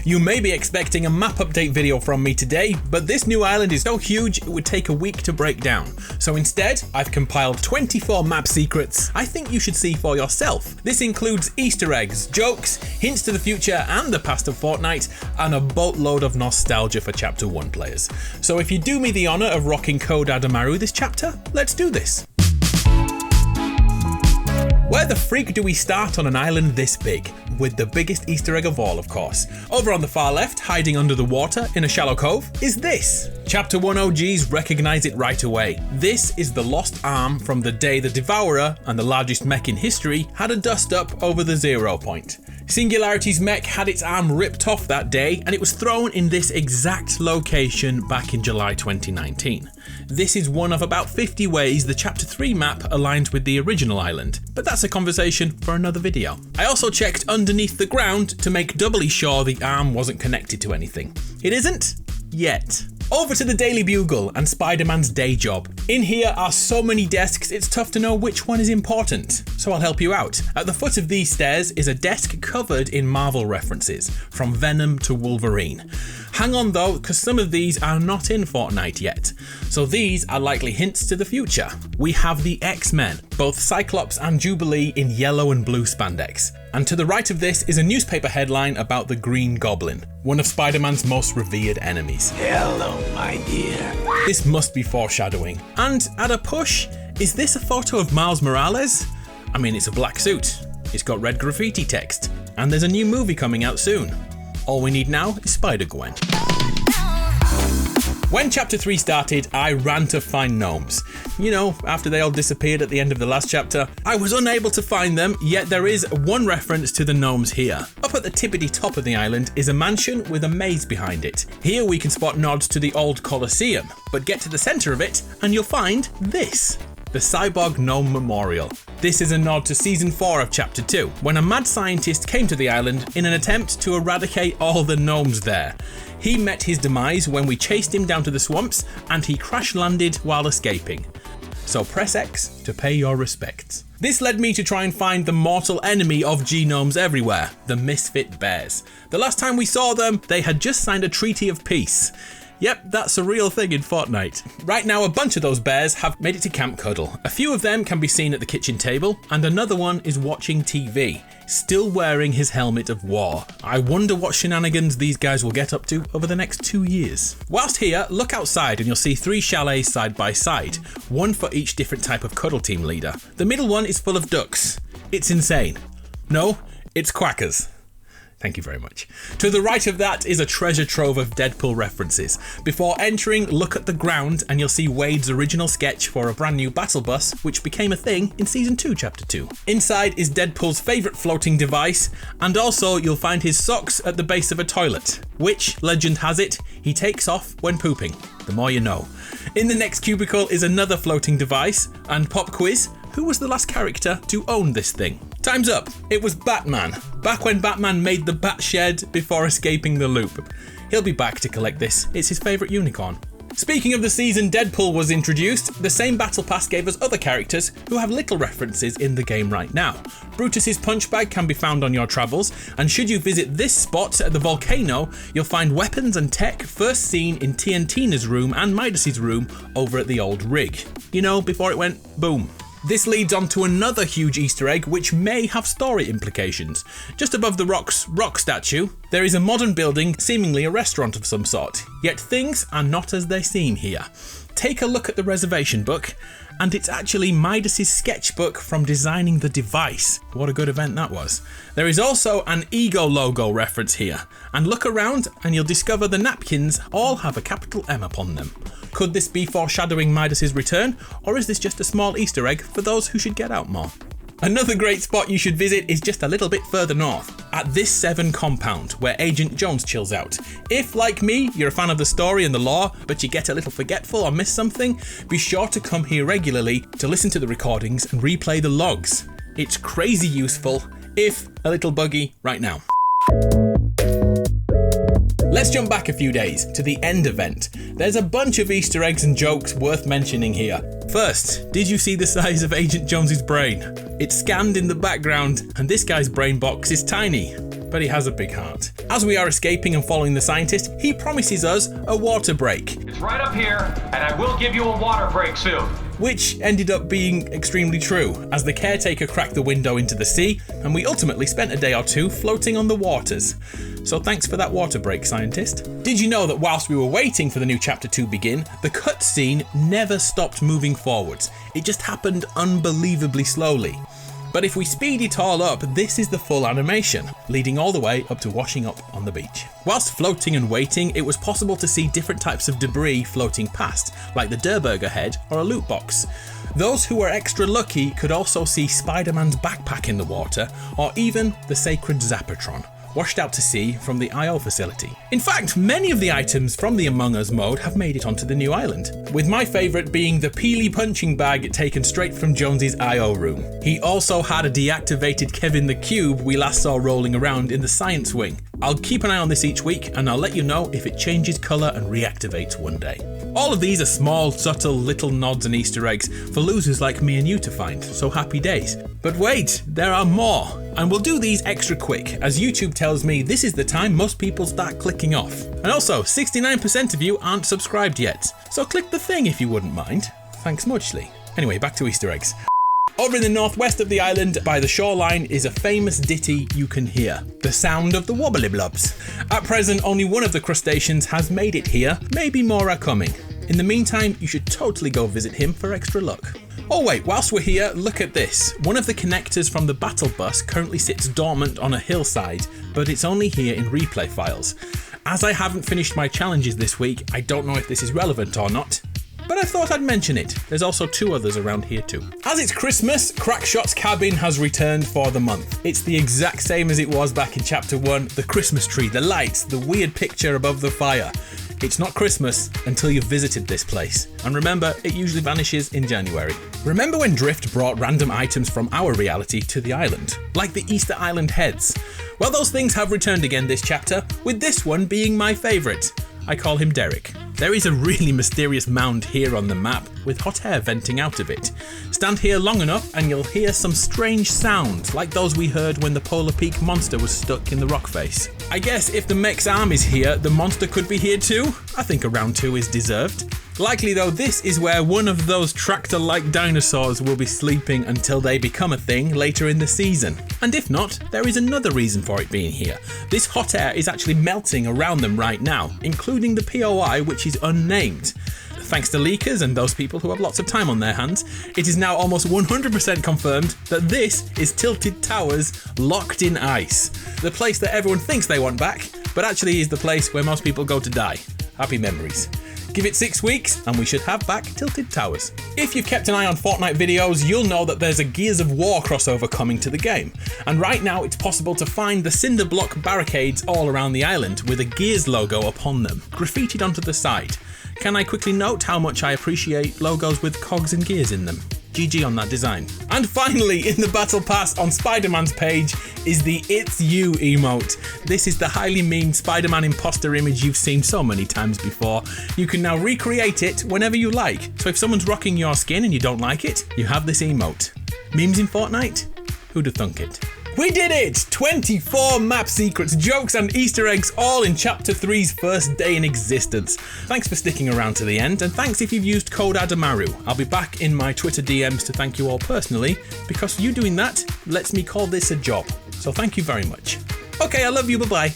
You may be expecting a map update video from me today, but this new island is so huge it would take a week to break down. So instead, I've compiled 24 map secrets I think you should see for yourself. This includes Easter eggs, jokes, hints to the future and the past of Fortnite, and a boatload of nostalgia for Chapter 1 players. So if you do me the honour of rocking code ADAMARU this chapter, let's do this. Where the freak do we start on an island this big? With the biggest Easter egg of all, of course. Over on the far left, hiding under the water in a shallow cove, is this. Chapter 1 OGs recognise it right away. This is the lost arm from the day the Devourer, and the largest mech in history, had a dust up over the 0 point. Singularity's mech had its arm ripped off that day, and it was thrown in this exact location back in July 2019. This is one of about 50 ways the Chapter 3 map aligns with the original island, but that's a conversation for another video. I also checked underneath the ground to make doubly sure the arm wasn't connected to anything. It isn't? Yet. Over to the Daily Bugle and Spider-Man's day job. In here are so many desks it's tough to know which one is important, so I'll help you out. At the foot of these stairs is a desk covered in Marvel references, from Venom to Wolverine. Hang on though, because some of these are not in Fortnite yet, so these are likely hints to the future. We have the X-Men, both Cyclops and Jubilee in yellow and blue spandex. And to the right of this is a newspaper headline about the Green Goblin, one of Spider-Man's most revered enemies. Hello, my dear. This must be foreshadowing. And at a push, is this a photo of Miles Morales? I mean, it's a black suit, it's got red graffiti text, and there's a new movie coming out soon. All we need now is Spider-Gwen. When Chapter 3 started, I ran to find gnomes. You know, after they all disappeared at the end of the last chapter, I was unable to find them, yet there is one reference to the gnomes here. Up at the tippity top of the island is a mansion with a maze behind it. Here we can spot nods to the old Colosseum, but get to the centre of it and you'll find this. The Cyborg Gnome Memorial. This is a nod to Season 4 of Chapter 2, when a mad scientist came to the island in an attempt to eradicate all the gnomes there. He met his demise when we chased him down to the swamps, and he crash-landed while escaping. So press X to pay your respects. This led me to try and find the mortal enemy of G-Gnomes everywhere, the Misfit Bears. The last time we saw them, they had just signed a treaty of peace. Yep, that's a real thing in Fortnite. Right now, a bunch of those bears have made it to Camp Cuddle. A few of them can be seen at the kitchen table, and another one is watching TV, still wearing his helmet of war. I wonder what shenanigans these guys will get up to over the next 2 years. Whilst here, look outside and you'll see 3 chalets side by side, one for each different type of cuddle team leader. The middle one is full of ducks. It's insane. No, it's quackers. Thank you very much. To the right of that is a treasure trove of Deadpool references. Before entering, look at the ground and you'll see Wade's original sketch for a brand new battle bus, which became a thing in Season 2, Chapter 2. Inside is Deadpool's favourite floating device, and also you'll find his socks at the base of a toilet, which, legend has it, he takes off when pooping. The more you know. In the next cubicle is another floating device, and pop quiz, who was the last character to own this thing? Time's up. It was Batman. Back when Batman made the Bat Shed before escaping the loop. He'll be back to collect this. It's his favourite unicorn. Speaking of the season Deadpool was introduced, the same battle pass gave us other characters who have little references in the game right now. Brutus's punch bag can be found on your travels, and should you visit this spot at the volcano, you'll find weapons and tech first seen in TNTina's room and Midas's room over at the old rig. You know, before it went boom. This leads on to another huge Easter egg which may have story implications. Just above the Rock's rock statue, there is a modern building, seemingly a restaurant of some sort. Yet things are not as they seem here. Take a look at the reservation book, and it's actually Midas's sketchbook from designing the device. What a good event that was. There is also an Ego logo reference here, and look around and you'll discover the napkins all have a capital M upon them. Could this be foreshadowing Midas's return, or is this just a small Easter egg for those who should get out more? Another great spot you should visit is just a little bit further north, at this 7 compound, where Agent Jones chills out. If, like me, you're a fan of the story and the lore, but you get a little forgetful or miss something, be sure to come here regularly to listen to the recordings and replay the logs. It's crazy useful, if a little buggy right now. Let's jump back a few days to the end event. There's a bunch of Easter eggs and jokes worth mentioning here. First, did you see the size of Agent Jones's brain? It's scanned in the background, and this guy's brain box is tiny. but he has a big heart. As we are escaping and following the scientist, he promises us a water break. It's right up here, and I will give you a water break soon. Which ended up being extremely true, as the caretaker cracked the window into the sea, and we ultimately spent a day or two floating on the waters. So thanks for that water break, scientist. Did you know that whilst we were waiting for the new chapter to begin, the cutscene never stopped moving forwards? It just happened unbelievably slowly. But if we speed it all up, this is the full animation, leading all the way up to washing up on the beach. Whilst floating and waiting, it was possible to see different types of debris floating past, like the Durburger head or a loot box. Those who were extra lucky could also see Spider-Man's backpack in the water, or even the sacred Zappatron, washed out to sea from the IO facility. In fact, many of the items from the Among Us mode have made it onto the new island, with my favourite being the Peely punching bag taken straight from Jonesy's IO room. He also had a deactivated Kevin the Cube we last saw rolling around in the science wing. I'll keep an eye on this each week and I'll let you know if it changes colour and reactivates one day. All of these are small, subtle little nods and Easter eggs for losers like me and you to find, so happy days. But wait, there are more, and we'll do these extra quick, as YouTube tells me this is the time most people start clicking off. And also, 69% of you aren't subscribed yet, so click the thing if you wouldn't mind. Thanks muchly. Anyway, back to Easter eggs. Over in the northwest of the island, by the shoreline, is a famous ditty you can hear. The sound of the wobbly blobs. At present, only one of the crustaceans has made it here, maybe more are coming. In the meantime, you should totally go visit him for extra luck. Oh wait, whilst we're here, look at this. One of the connectors from the battle bus currently sits dormant on a hillside, but it's only here in replay files. As I haven't finished my challenges this week, I don't know if this is relevant or not, but I thought I'd mention it. There's also 2 others around here too. As it's Christmas, Crackshot's cabin has returned for the month. It's the exact same as it was back in chapter 1, the Christmas tree, the lights, the weird picture above the fire. It's not Christmas until you've visited this place. And remember, it usually vanishes in January. Remember when Drift brought random items from our reality to the island? Like the Easter Island heads? Well, those things have returned again this chapter, with this one being my favourite. I call him Derek. There is a really mysterious mound here on the map with hot air venting out of it. Stand here long enough and you'll hear some strange sounds like those we heard when the Polar Peak monster was stuck in the rock face. I guess if the mech's arm is here, the monster could be here too. I think a round 2 is deserved. Likely though, this is where one of those tractor-like dinosaurs will be sleeping until they become a thing later in the season. And if not, there is another reason for it being here. This hot air is actually melting around them right now, including the POI, which is unnamed. Thanks to leakers and those people who have lots of time on their hands, it is now almost 100% confirmed that this is Tilted Towers locked in ice. The place that everyone thinks they want back, but actually is the place where most people go to die. Happy memories. Give it 6 weeks and we should have back Tilted Towers. If you've kept an eye on Fortnite videos, you'll know that there's a Gears of War crossover coming to the game. And right now it's possible to find the cinder block barricades all around the island with a Gears logo upon them, graffitied onto the side. Can I quickly note how much I appreciate logos with cogs and gears in them? GG on that design. And finally, in the Battle Pass on Spider-Man's page is the It's You emote. This is the highly memed Spider-Man imposter image you've seen so many times before. You can now recreate it whenever you like. So if someone's rocking your skin and you don't like it, you have this emote. Memes in Fortnite? Who'd have thunk it? We did it! 24 map secrets, jokes and Easter eggs all in Chapter 3's first day in existence. Thanks for sticking around to the end, and thanks if you've used code ADAMARU. I'll be back in my Twitter DMs to thank you all personally, because you doing that lets me call this a job. So thank you very much. Okay, I love you, bye-bye.